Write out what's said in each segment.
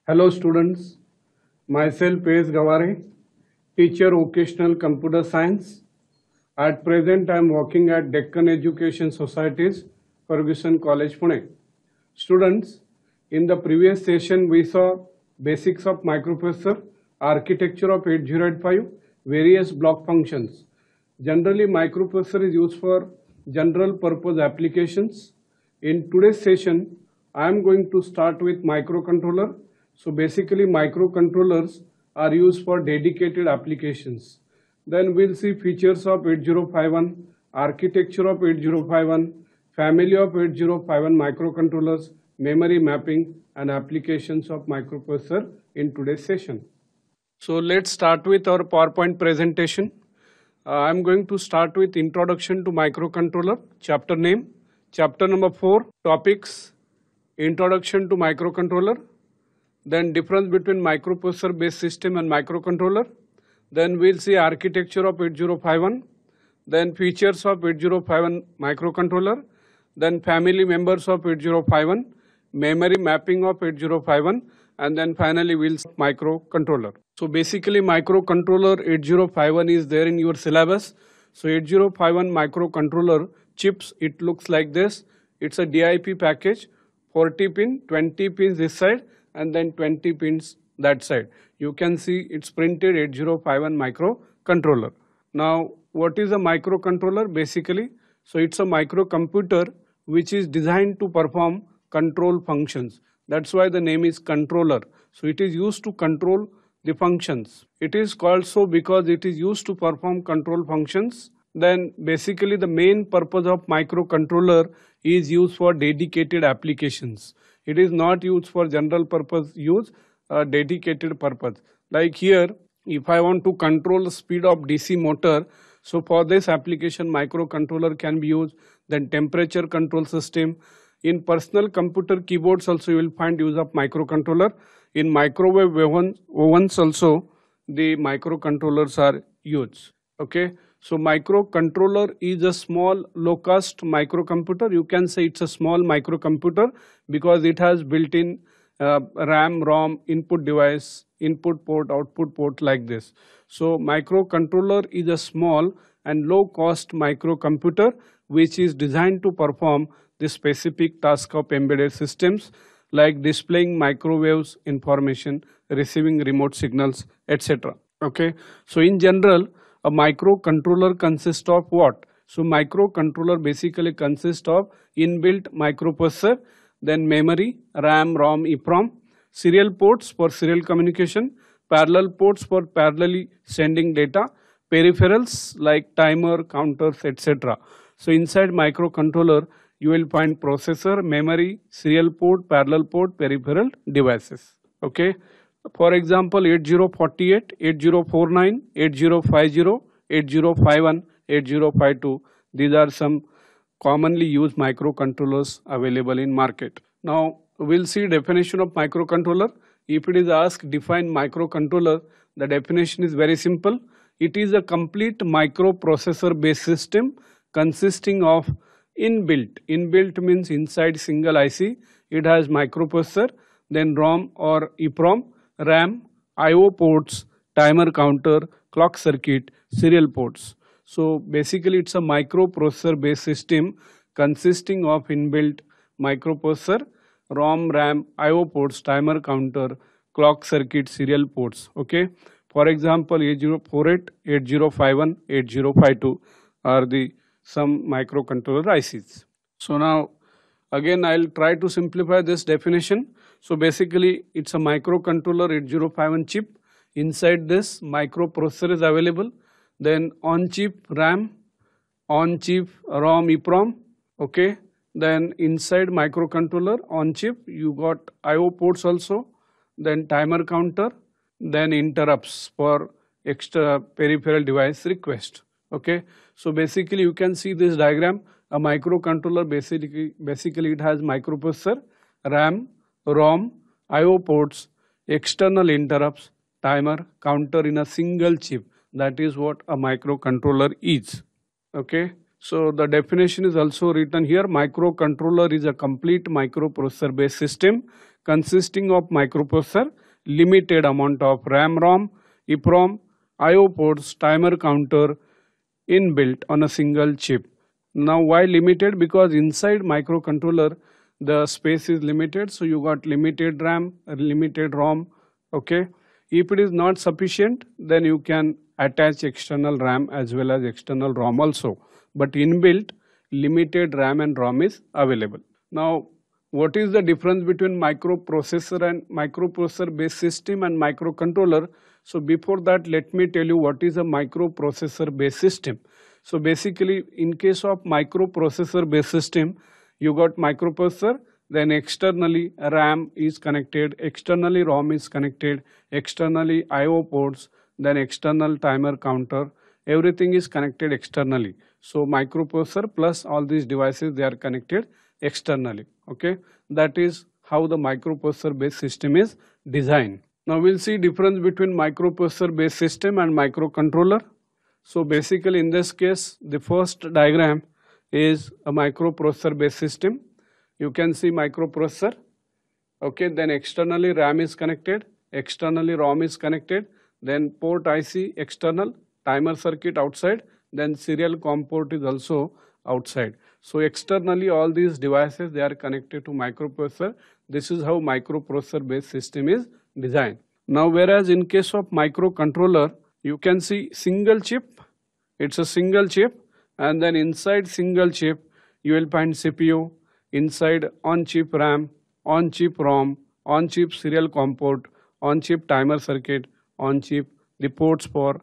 Hello students, myself P.S. Gaware, teacher Vocational Computer Science. At present I am working at Deccan Education Societies, Ferguson College, Pune. Students, in the previous session we saw basics of microprocessor, architecture of 8085, various block functions. Generally microprocessor is used for general purpose applications. In today's session, I am going to start with microcontroller. So basically microcontrollers are used for dedicated applications. Then we'll see features of 8051, architecture of 8051, family of 8051 microcontrollers, memory mapping and applications of microprocessor in today's session. So let's start with our PowerPoint presentation. I'm going to start with introduction to microcontroller, chapter name, chapter number 4, topics, introduction to microcontroller, then difference between microprocessor based system and microcontroller, then we'll see architecture of 8051, then features of 8051 microcontroller, then family members of 8051, memory mapping of 8051, and then finally we'll see microcontroller. So basically microcontroller 8051 is there in your syllabus. So 8051 microcontroller chips, it looks like this. It's a DIP package, 40 pin, 20 pins this side and then 20 pins that side. You can see it's printed 8051 microcontroller. Now what is a microcontroller basically? So it's a microcomputer which is designed to perform control functions. That's why the name is controller. So it is used to control the functions. It is called so because it is used to perform control functions. Then basically the main purpose of microcontroller is used for dedicated applications. It is not used for general purpose use, dedicated purpose. Like here, if I want to control the speed of DC motor, so for this application microcontroller can be used. Then temperature control system. In personal computer keyboards also you will find use of microcontroller. In microwave ovens also the microcontrollers are used. Okay. So microcontroller is a small low-cost microcomputer. You can say it's a small microcomputer because it has built-in RAM, ROM, input device, input port, output port like this. So microcontroller is a small and low-cost microcomputer which is designed to perform the specific task of embedded systems like displaying microwaves information, receiving remote signals, etc. Okay. So in general, a microcontroller consists of what? So microcontroller basically consists of inbuilt microprocessor, then memory, RAM, ROM, EEPROM, serial ports for serial communication, parallel ports for parallelly sending data, peripherals like timer, counters, etc. So inside microcontroller you will find processor, memory, serial port, parallel port, peripheral devices. Okay. For example, 8048, 8049, 8050, 8051, 8052. These are some commonly used microcontrollers available in market. Now we'll see definition of microcontroller. If it is asked define microcontroller, the definition is very simple. It is a complete microprocessor based system consisting of inbuilt. Inbuilt means inside single IC. It has microprocessor, then ROM or EEPROM, RAM, IO ports, timer counter, clock circuit, serial ports. So basically it's a microprocessor based system consisting of inbuilt microprocessor, ROM, RAM, IO ports, timer counter, clock circuit, serial ports. Okay. For example, 8048, 8051, 8052 are the some microcontroller ICs. So now again I'll try to simplify this definition. So basically it's a microcontroller 8051 chip. Inside this microprocessor is available. Then on chip RAM, on chip ROM, EEPROM. Okay. Then inside microcontroller on chip you got IO ports also. Then timer counter. Then interrupts for extra peripheral device request. Okay. So basically you can see this diagram. A microcontroller basically it has microprocessor, RAM, ROM, IO ports, external interrupts, timer, counter in a single chip. That is what a microcontroller is. Okay. So the definition is also written here. Microcontroller is a complete microprocessor based system consisting of microprocessor, limited amount of RAM, ROM, EEPROM, I/O ports, timer counter inbuilt on a single chip. Now why limited? Because inside microcontroller the space is limited, so you got limited RAM, limited ROM. Okay, if it is not sufficient, then you can attach external RAM as well as external ROM also, but inbuilt limited RAM and ROM is available. Now what is the difference between microprocessor and microprocessor based system and microcontroller? So before that, let me tell you what is a microprocessor based system. So basically, in case of microprocessor based system, you got microprocessor, then externally RAM is connected, externally ROM is connected, externally I/O ports, then external timer counter, everything is connected externally. So microprocessor plus all these devices, they are connected externally. Okay, that is how the microprocessor based system is designed. Now we'll see difference between microprocessor based system and microcontroller. So basically in this case, the first diagram is a microprocessor based system. You can see microprocessor. Okay, then externally RAM is connected, externally ROM is connected, then port IC external, timer circuit outside, then serial COM port is also outside. So externally all these devices, they are connected to microprocessor. This is how microprocessor based system is designed. Now whereas in case of microcontroller, you can see single chip, it's a single chip, and then inside single chip you will find CPU, inside on chip RAM, on chip ROM, on chip serial COM port, on chip timer circuit, on chip the ports for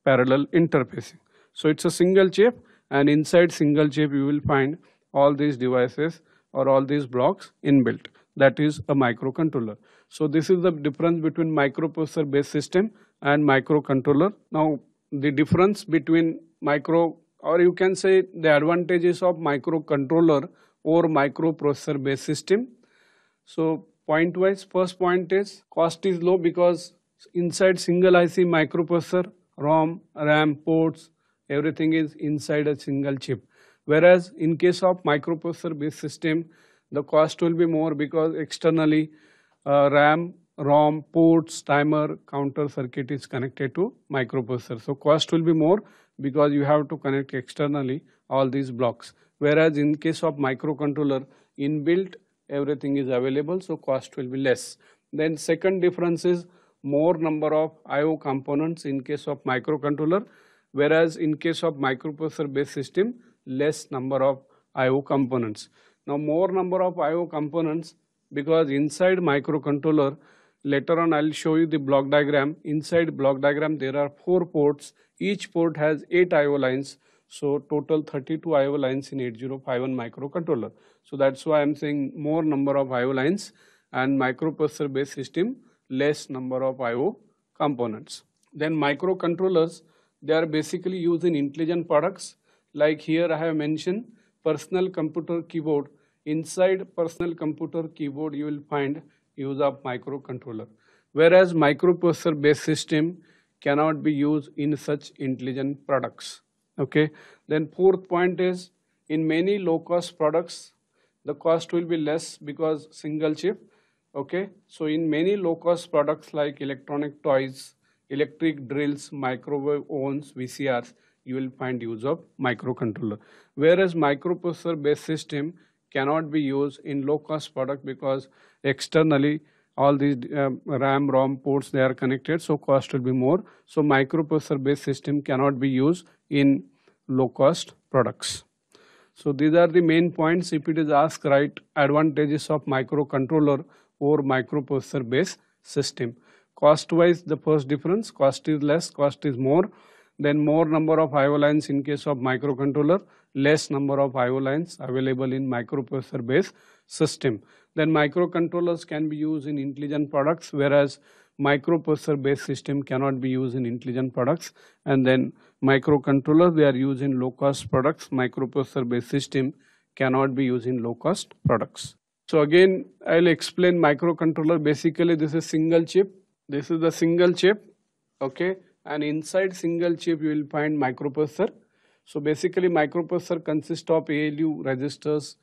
parallel interfacing. So it's a single chip, and inside single chip you will find all these devices or all these blocks inbuilt. That is a microcontroller. So this is the difference between microprocessor based system and microcontroller. Now the difference between micro, or you can say the advantages of microcontroller or microprocessor based system. So point wise, first point is cost is low because inside single IC microprocessor, ROM, RAM, ports, everything is inside a single chip. Whereas in case of microprocessor based system, the cost will be more because externally RAM, ROM, ports, timer, counter circuit is connected to microprocessor. So cost will be more because you have to connect externally all these blocks. Whereas in case of microcontroller, inbuilt everything is available, so cost will be less. Then second difference is more number of I/O components in case of microcontroller, whereas in case of microprocessor based system, less number of I/O components. Now more number of I/O components because inside microcontroller, later on I'll show you the block diagram. Inside block diagram there are 4 ports, each port has 8 I/O lines, so total 32 I/O lines in 8051 microcontroller. So that's why I'm saying more number of I/O lines, and microprocessor based system less number of I/O components. Then microcontrollers, they are basically used in intelligent products. Like here I have mentioned personal computer keyboard. Inside personal computer keyboard you will find use of microcontroller, whereas microprocessor based system cannot be used in such intelligent products. Okay, then fourth point is in many low cost products the cost will be less because single chip. Okay, so in many low cost products like electronic toys, electric drills, microwave ovens, VCRs, you will find use of microcontroller, whereas microprocessor based system cannot be used in low cost product because externally all these RAM, ROM ports, they are connected, so cost will be more. So microprocessor based system cannot be used in low cost products. So these are the main points. If it is asked, write advantages of microcontroller or microprocessor based system. Cost wise, the first difference, cost is less, cost is more. Then more number of I/O lines in case of microcontroller, less number of I/O lines available in microprocessor based system. Then microcontrollers can be used in intelligent products, whereas microprocessor based system cannot be used in intelligent products. And then microcontrollers, they are used in low cost products. Microprocessor based system cannot be used in low cost products. So again, I'll explain microcontroller. Basically, this is single chip. This is the single chip. Okay, and inside single chip you will find microprocessor. So basically microprocessor consists of ALU registers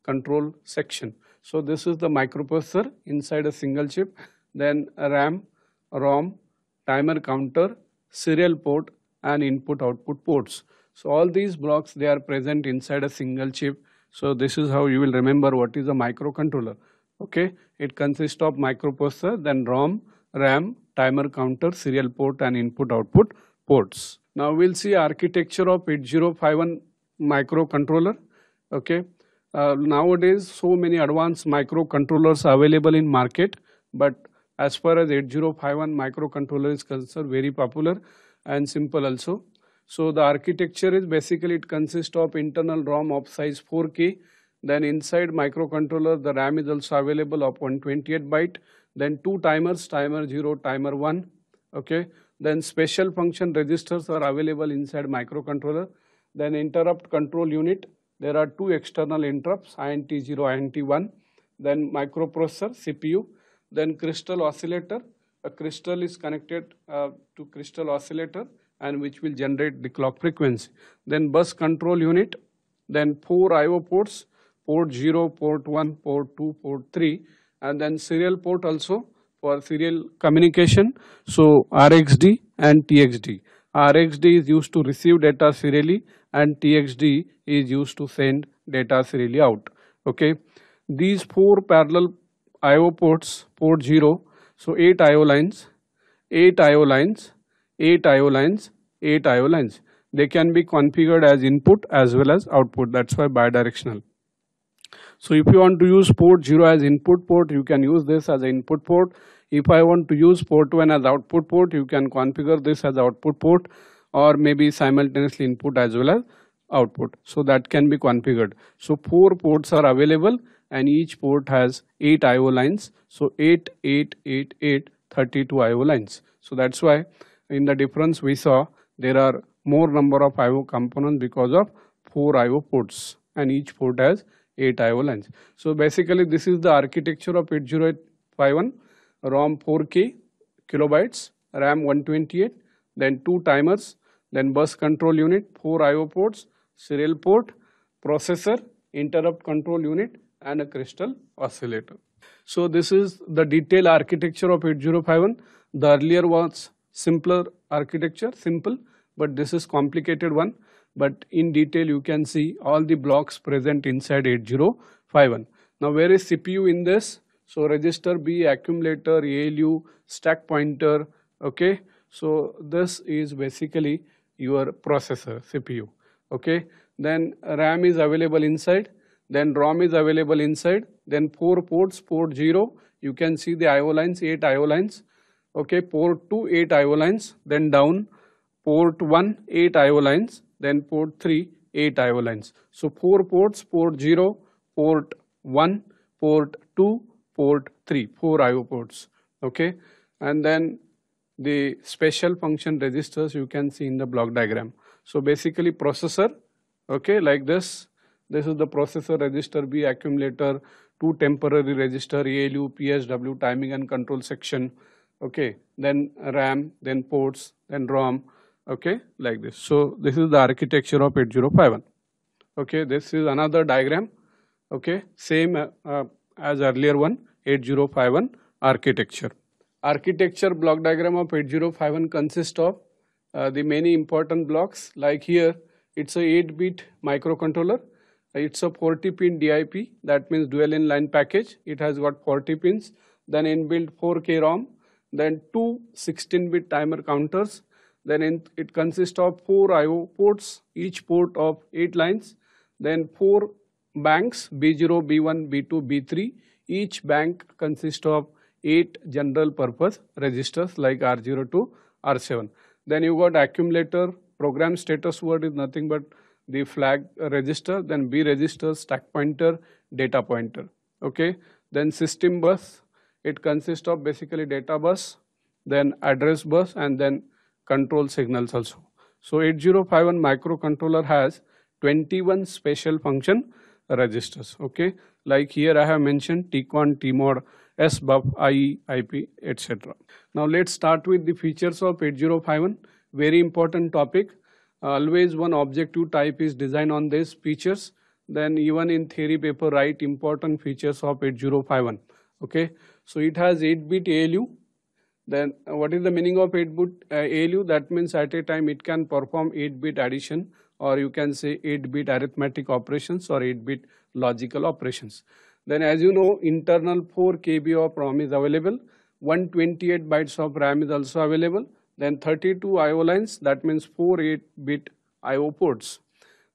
control section. So this is the microprocessor inside a single chip, then RAM, ROM, timer counter, serial port and input output ports. So all these blocks, they are present inside a single chip. So this is how you will remember what is a microcontroller. Okay, it consists of microprocessor, then ROM, RAM, timer counter, serial port and input output ports. Now we'll see architecture of 8051 microcontroller. Okay, nowadays so many advanced microcontrollers are available in market, but as far as 8051 microcontroller is concerned, very popular and simple also. So the architecture is basically, it consists of internal ROM of size 4K. Then inside microcontroller, the RAM is also available of 128 byte. Then two timers, timer 0, timer 1. Okay. Then special function registers are available inside microcontroller. Then interrupt control unit. There are two external interrupts, INT0, INT1. Then microprocessor, CPU. Then crystal oscillator. A crystal is connected to crystal oscillator and which will generate the clock frequency. Then bus control unit. Then 4 I/O ports, port 0, port 1, port 2, port 3, and then serial port also for serial communication. So RxD and TxD. RxD is used to receive data serially and TxD is used to send data serially out. Okay. These 4 parallel I/O ports, port 0, so 8 I/O lines, 8 I/O lines, 8 I/O lines, 8 I/O lines. They can be configured as input as well as output. That's why bidirectional. So if you want to use port 0 as input port, you can use this as an input port. If I want to use port 1 as output port, you can configure this as output port, or maybe simultaneously input as well as output. So that can be configured. So 4 ports are available and each port has 8 I/O lines. So 8, 8, 8, 8, 32 I/O lines. So that's why in the difference we saw there are more number of I/O components because of 4 I/O ports and each port has 8 I/O lines. So basically this is the architecture of 8051. ROM 4K kilobytes, RAM 128, then 2 timers, then bus control unit, 4 I/O ports, serial port, processor, interrupt control unit and a crystal oscillator. So this is the detailed architecture of 8051. The earlier was simpler architecture, simple, but this is complicated one. But in detail you can see all the blocks present inside 8051. Now where is CPU in this? So register B, accumulator, ALU, stack pointer. Okay, so this is basically your processor, CPU. Okay, then RAM is available inside, then ROM is available inside, then 4 ports, port 0, you can see the I/O lines, 8 I/O lines. Okay, port 2, 8 I/O lines, then down port 1, 8 I/O lines, then port 3, 8 I/O lines. So 4 ports, port 0, port 1, port 2, port 3, 4 I/O ports. Okay, and then the special function registers you can see in the block diagram. So basically processor, okay, like this. This is the processor, register B, accumulator, 2 temporary register, ALU, PSW, timing and control section. Okay, then RAM, then ports, then ROM. Okay, like this. So this is the architecture of 8051. Okay, this is another diagram. Okay, same as earlier one, 8051 architecture. Architecture block diagram of 8051 consists of the many important blocks. Like here, it's a 8-bit microcontroller. It's a 40-pin DIP, that means dual inline package. It has got 40 pins. Then inbuilt 4K ROM. Then 2 16-bit timer counters. Then it consists of 4 I/O ports, each port of 8 lines. Then 4 banks, B0, B1, B2, B3. Each bank consists of 8 general purpose registers like R0 to R7. Then you got accumulator, program status word is nothing but the flag register, then B register, stack pointer, data pointer. Okay. Then system bus, it consists of basically data bus, then address bus and then control signals also. So 8051 microcontroller has 21 special function registers. Okay, like here I have mentioned TCON, TMOD, SBUF, IE, IP, etc. Now let's start with the features of 8051. Very important topic. Always one objective type is designed on these features. then even in theory paper write important features of 8051. Okay, so it has 8-bit ALU. Then what is the meaning of 8-bit ALU? That means at a time it can perform 8-bit addition, or you can say 8-bit arithmetic operations or 8-bit logical operations. Then as you know, internal 4 KB of ROM is available, 128 bytes of RAM is also available, then 32 IO lines, that means 4 8-bit IO ports.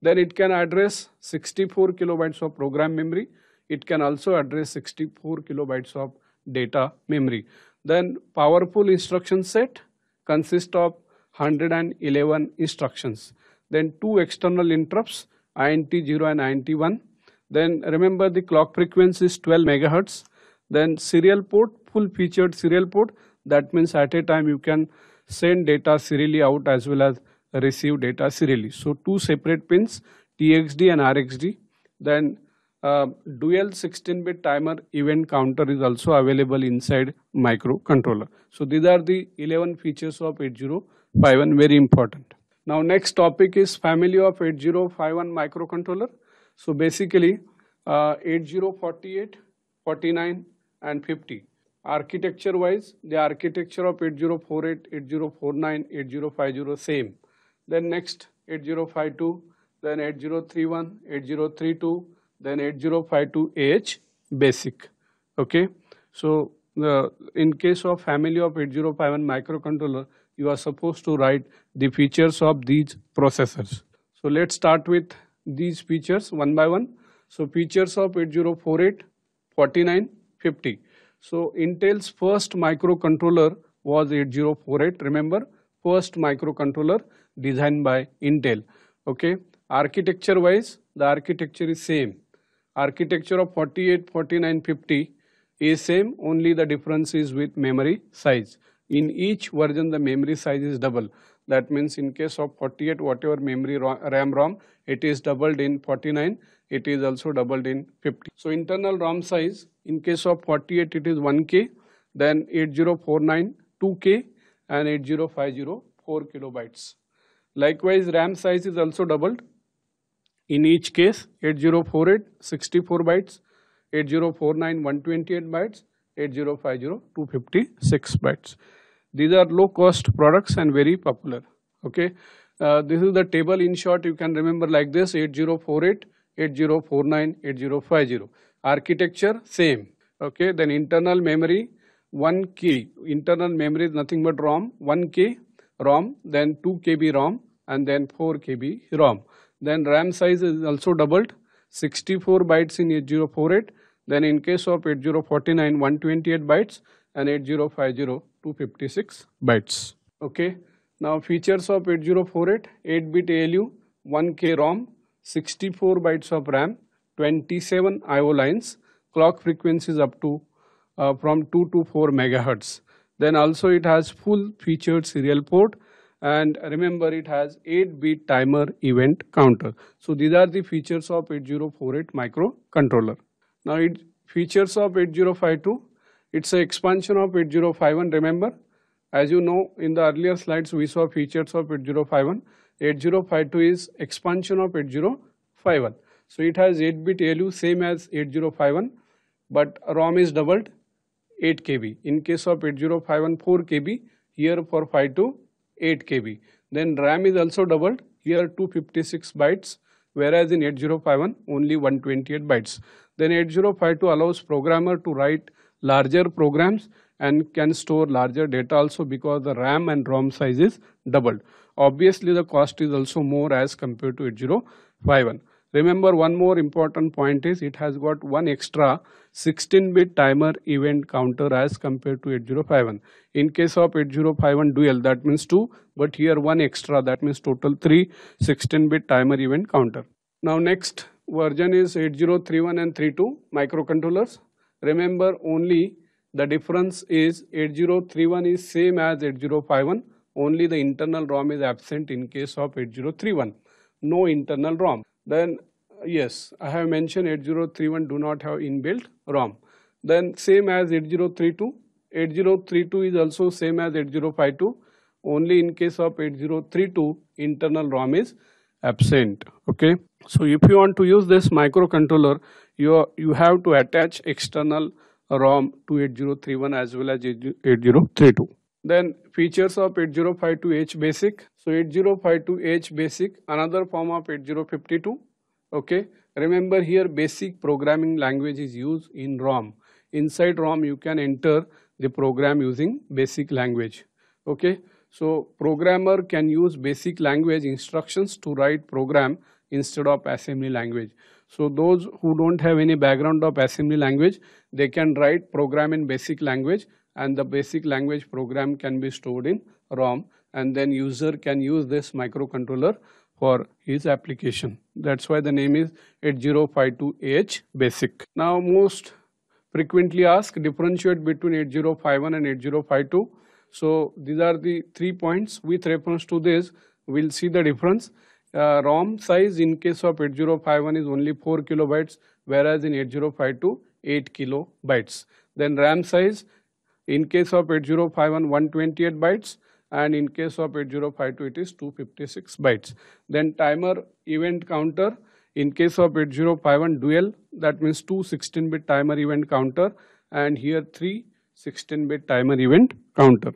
Then it can address 64 kilobytes of program memory. It can also address 64 kilobytes of data memory. Then powerful instruction set consists of 111 instructions. Then 2 external interrupts, INT 0 and INT 1. Then remember the clock frequency is 12 megahertz. Then serial port, full featured serial port. That means at a time you can send data serially out as well as receive data serially. So 2 separate pins, TXD and RXD. Then dual 16-bit timer event counter is also available inside microcontroller. So these are the 11 features of 8051, very important. Now next topic is family of 8051 microcontroller. So basically 8048, 49 and 50. Architecture wise, the architecture of 8048, 8049, 8050 same. Then next 8052, then 8031, 8032, then 8052H basic. Okay, so in case of family of 8051 microcontroller, you are supposed to write the features of these processors. So let's start with these features one by one. So features of 8048, 49, 50. So Intel's first microcontroller was 8048. Remember, first microcontroller designed by Intel. Okay, architecture wise, the architecture is same. Architecture of 48, 49, 50 is same, only the difference is with memory size. In each version the memory size is double. That means in case of 48, whatever memory RAM ROM, it is doubled in 49, it is also doubled in 50. So internal ROM size, in case of 48 it is 1K, then 8049 2K and 8050 4 kilobytes. Likewise RAM size is also doubled. In each case 8048 64 bytes, 8049 128 bytes, 8050 256 bytes. These are low cost products and very popular. Okay, this is the table. In short, you can remember like this: 8048, 8049, 8050. Architecture same. Okay, then internal memory 1K. Internal memory is nothing but ROM, 1K ROM, then 2 KB ROM and then 4 KB ROM. Then RAM size is also doubled, 64 bytes in 8048. Then in case of 8049, 128 bytes and 8050 256 bytes. Okay. Now features of 8048, 8-bit ALU, 1K ROM, 64 bytes of RAM, 27 IO lines, clock frequencies up to from 2 to 4 megahertz. Then also it has full featured serial port, and remember it has 8-bit timer event counter. So these are the features of 8048 microcontroller. Now features of 8052, it's an expansion of 8051. Remember, as you know, in the earlier slides we saw features of 8051. 8052 is expansion of 8051. So it has 8-bit ALU same as 8051, but ROM is doubled, 8 KB. In case of 8051 4 KB, here for 52 8 KB. Then RAM is also doubled, here 256 bytes, whereas in 8051 only 128 bytes. Then 8052 allows programmer to write larger programs and can store larger data also, because the RAM and ROM size is doubled. Obviously the cost is also more as compared to 8051. Remember, one more important point is it has got one extra 16-bit timer event counter as compared to 8051. In case of 8051 dual, that means 2, but here one extra, that means total 3 16-bit timer event counter. Now next version is 8031 and 32 microcontrollers. Remember, only the difference is 8031 is same as 8051, only the internal ROM is absent in case of 8031, no internal ROM. Then yes, I have mentioned 8031 do not have inbuilt ROM. Then same as 8032, 8032 is also same as 8052, only in case of 8032 internal ROM is absent. Okay, so if you want to use this microcontroller, you have to attach external ROM to 8031 as well as 8032. Then features of 8052H basic. So 8052H basic, another form of 8052. Okay, remember here basic programming language is used in ROM. Inside ROM you can enter the program using basic language. Okay, so programmer can use basic language instructions to write program instead of assembly language. So those who don't have any background of assembly language, they can write program in basic language, and the basic language program can be stored in ROM, and then user can use this microcontroller for his application. That's why the name is 8052H basic. Now most frequently asked, differentiate between 8051 and 8052. So these are the 3 points. With reference to this, we'll see the difference. ROM size in case of 8051 is only 4 kilobytes, whereas in 8052 8 kilobytes. Then RAM size in case of 8051 128 bytes, and in case of 8052 it is 256 bytes. Then timer event counter in case of 8051 dual, that means 2 16-bit timer event counter, and here 3 16-bit timer event counter.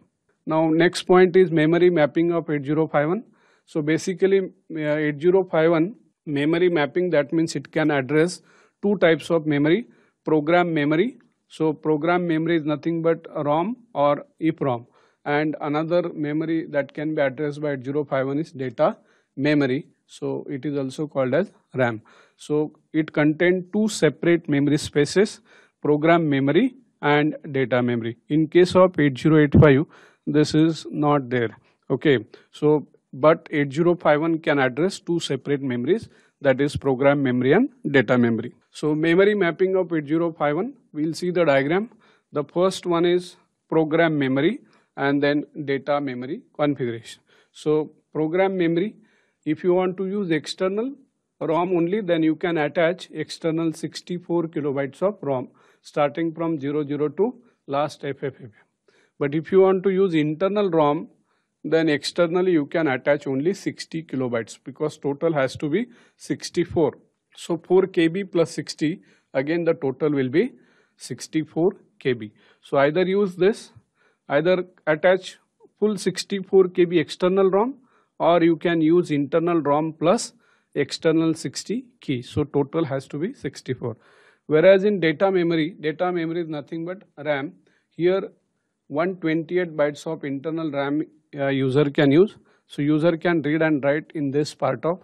Now next point is memory mapping of 8051. So basically 8051 memory mapping, that means it can address two types of memory. Program memory. So program memory is nothing but ROM or EEPROM, and another memory that can be addressed by 8051 is data memory. So it is also called as RAM. So it contains two separate memory spaces, program memory and data memory. In case of 8085, this is not there. Okay, so but 8051 can address two separate memories, that is program memory and data memory. So memory mapping of 8051, we'll see the diagram. The first one is program memory and then data memory configuration. So program memory, if you want to use external ROM only, then you can attach external 64 kilobytes of ROM starting from 00 to last FFFF. But if you want to use internal ROM, then externally you can attach only 60 kilobytes because total has to be 64. So 4 KB plus 60, again the total will be 64 KB. So either use this, either attach full 64 KB external ROM, or you can use internal ROM plus external 60 key. So total has to be 64. Whereas in data memory is nothing but RAM. Here 128 bytes of internal RAM user can use. So user can read and write in this part of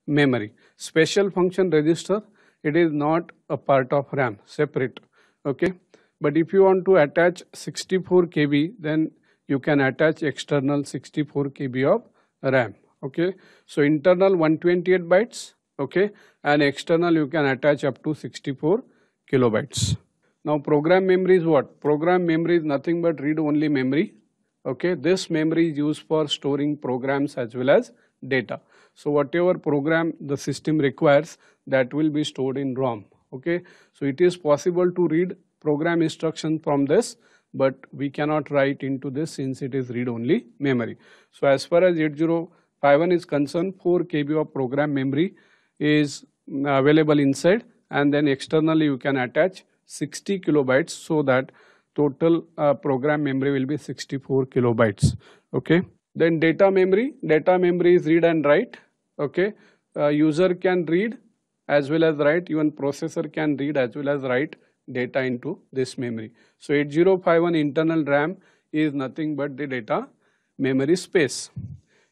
memory. Special function register, it is not a part of RAM, separate. Okay, but if you want to attach 64 KB, then you can attach external 64 KB of RAM. Okay, so internal 128 bytes, okay, and external you can attach up to 64 kilobytes. Now program memory is what? Program memory is nothing but read-only memory. Okay, this memory is used for storing programs as well as data. So whatever program the system requires, that will be stored in ROM. Okay, so it is possible to read program instruction from this, but we cannot write into this since it is read-only memory. So as far as 8051 is concerned, 4 KB of program memory is available inside, and then externally you can attach 60 kilobytes, so that total program memory will be 64 kilobytes. Okay, then data memory is read and write. Okay, user can read as well as write, even processor can read as well as write data into this memory. So 8051 internal RAM is nothing but the data memory space.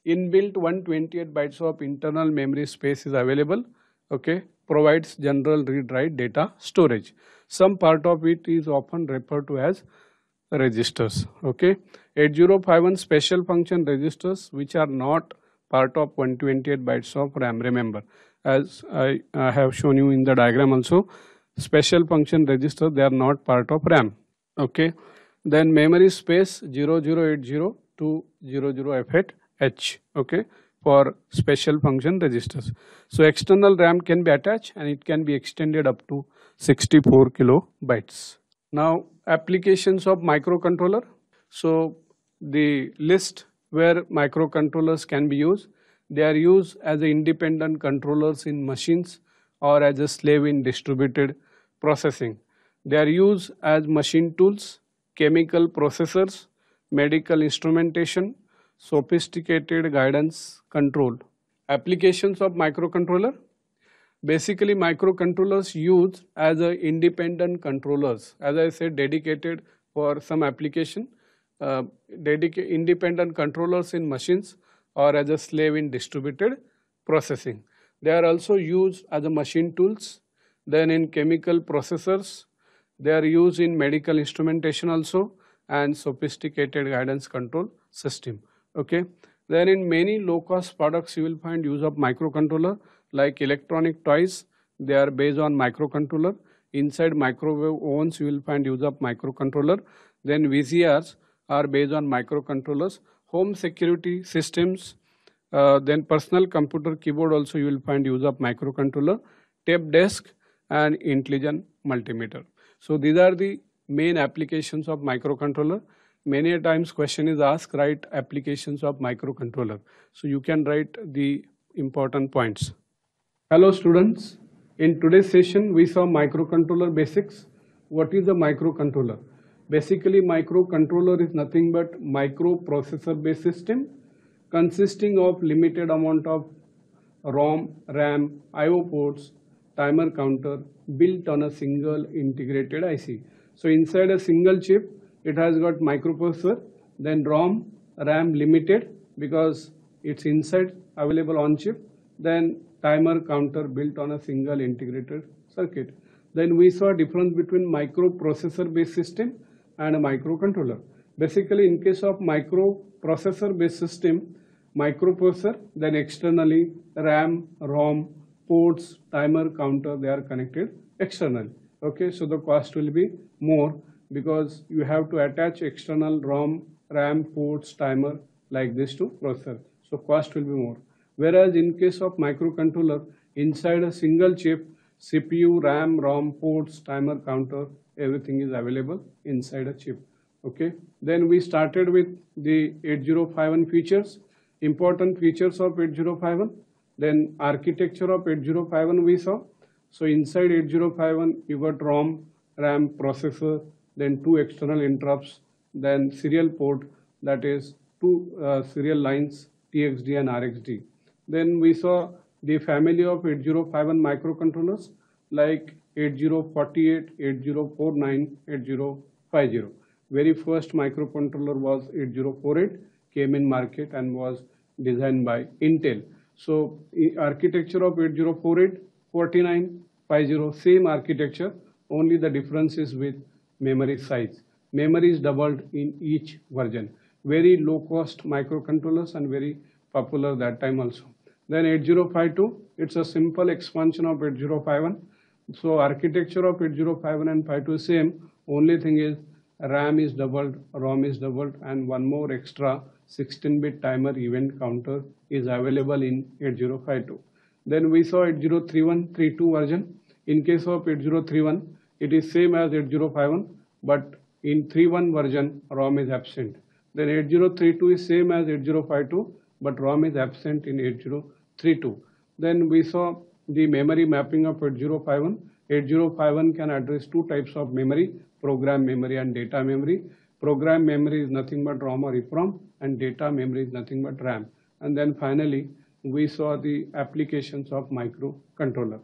Inbuilt 128 bytes of internal memory space is available. Okay, provides general read-write data storage. Some part of it is often referred to as registers. Okay, 8051 special function registers, which are not part of 128 bytes of RAM. Remember, as I have shown you in the diagram also, special function registers, they are not part of RAM. Okay, then memory space 0080 to 00F8H. Okay, for special function registers. So external RAM can be attached and it can be extended up to 64 kilobytes. Now applications of microcontroller. So the list where microcontrollers can be used, They are used as independent controllers in machines or as a slave in distributed processing. They are used as machine tools, chemical processors, medical instrumentation, sophisticated guidance control. Applications of microcontroller. Basically, microcontrollers used as a independent controllers, as I said, dedicated for some application, independent controllers in machines or as a slave in distributed processing. They are also used as a machine tools, then in chemical processors. They are used in medical instrumentation also and sophisticated guidance control system. Okay. Then in many low-cost products you will find use of microcontroller, like electronic toys. They are based on microcontroller. Inside microwave ovens you will find use of microcontroller. Then VCRs are based on microcontrollers. Home security systems, then personal computer keyboard also you will find use of microcontroller. Tape desk and intelligent multimeter. So these are the main applications of microcontroller. Many a times question is asked, write applications of microcontroller. So you can write the important points. Hello students, in today's session we saw microcontroller basics. What is a microcontroller? Basically microcontroller is nothing but microprocessor based system consisting of limited amount of ROM, RAM, IO ports, timer counter built on a single integrated IC. So inside a single chip it has got microprocessor, then ROM, RAM limited because it's inside available on chip, then timer counter built on a single integrated circuit. Then we saw difference between microprocessor based system and a microcontroller. Basically in case of microprocessor based system, microprocessor, then externally RAM, ROM, ports, timer counter, they are connected externally. Okay, so the cost will be more because you have to attach external ROM, RAM, ports, timer like this to processor. So cost will be more. Whereas in case of microcontroller, inside a single chip, CPU, RAM, ROM, ports, timer counter, everything is available inside a chip. Okay. Then we started with the 8051 features, important features of 8051. Then architecture of 8051 we saw. So inside 8051 you got ROM, RAM, processor, then two external interrupts, then serial port, that is two serial lines, TXD and RXD. Then we saw the family of 8051 microcontrollers like 8048, 8049, 8050. Very first microcontroller was 8048, came in market and was designed by Intel. So architecture of 8048, 49, 50, same architecture, only the difference is with memory size. Memory is doubled in each version. Very low cost microcontrollers and very popular that time also. Then 8052, it's a simple expansion of 8051. So architecture of 8051 and 52 is same. Only thing is RAM is doubled, ROM is doubled, and one more extra 16-bit timer event counter is available in 8052. Then we saw 8031 32 version. In case of 8031, it is same as 8051, but in 31 version ROM is absent. Then 8032 is same as 8052, but ROM is absent in 8032. Then we saw the memory mapping of 8051. 8051 can address two types of memory, program memory and data memory. Program memory is nothing but ROM or EEPROM, and data memory is nothing but RAM. And then finally, we saw the applications of microcontroller.